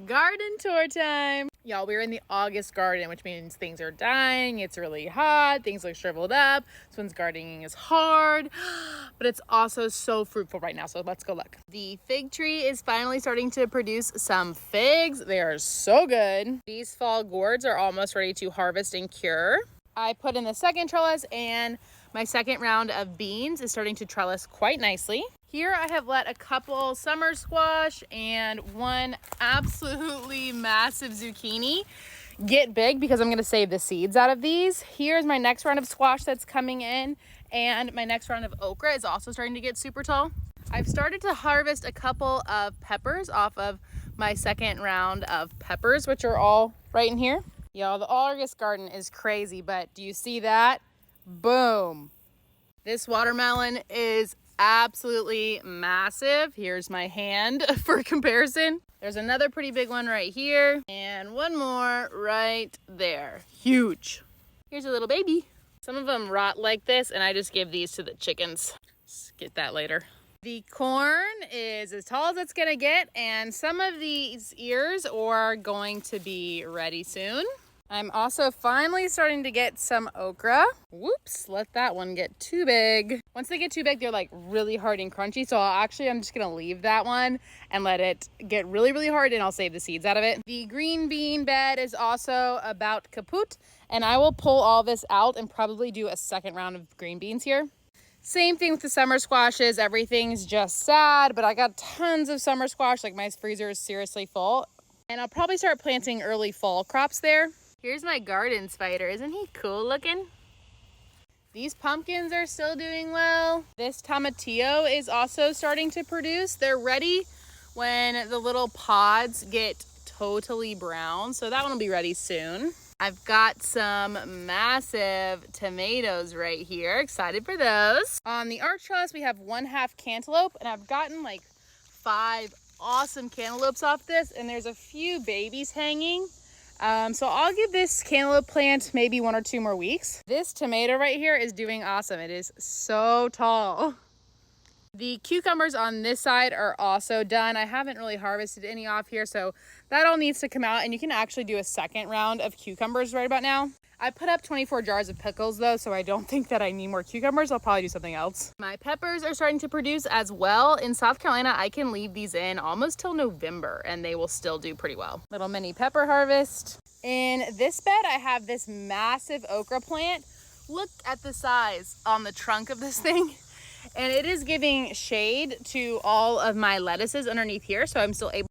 Garden tour time. Y'all, we're in the August garden, which means things are dying. It's really hot. Things look shriveled up. This one's gardening is hard, but it's also so fruitful right now. So let's go look. The fig tree is finally starting to produce some figs. They are so good. These fall gourds are almost ready to harvest and cure. I put in the second trellis, and my second round of beans is starting to trellis quite nicely. Here I have let a couple summer squash and one absolutely massive zucchini get big because I'm going to save the seeds out of these. Here's my next round of squash that's coming in, and my next round of okra is also starting to get super tall. I've started to harvest a couple of peppers off of my second round of peppers, which are all right in here. Y'all, the August garden is crazy, but do you see that? Boom. This watermelon is absolutely massive. Here's my hand for comparison. There's another pretty big one right here, and one more right there. Huge. Here's a little baby. Some of them rot like this, and I just give these to the chickens. Let's get that later. The corn is as tall as it's gonna get, and some of these ears are going to be ready soon. I'm also finally starting to get some okra. Whoops, let that one get too big. Once they get too big, they're like really hard and crunchy. So I'm just gonna leave that one and let it get really, really hard, and I'll save the seeds out of it. The green bean bed is also about kaput, and I will pull all this out and probably do a second round of green beans here. Same thing with the summer squashes. Everything's just sad, but I got tons of summer squash. Like, my freezer is seriously full. And I'll probably start planting early fall crops there. Here's my garden spider. Isn't he cool looking? These pumpkins are still doing well. This tomatillo is also starting to produce. They're ready when the little pods get totally brown. So that one will be ready soon. I've got some massive tomatoes right here. Excited for those. On the arch trellis, we have 1/2 cantaloupe, and I've gotten like 5 awesome cantaloupes off this, and there's a few babies hanging. So I'll give this cantaloupe plant maybe 1 or 2 more weeks. This tomato right here is doing awesome. It is so tall. The cucumbers on this side are also done. I haven't really harvested any off here, so that all needs to come out, and you can actually do a second round of cucumbers right about now. I put up 24 jars of pickles though, so I don't think that I need more cucumbers. I'll probably do something else. My peppers are starting to produce as well. In South Carolina, I can leave these in almost till November and they will still do pretty well. Little mini pepper harvest. In this bed, I have this massive okra plant. Look at the size on the trunk of this thing. And it is giving shade to all of my lettuces underneath here, so I'm still able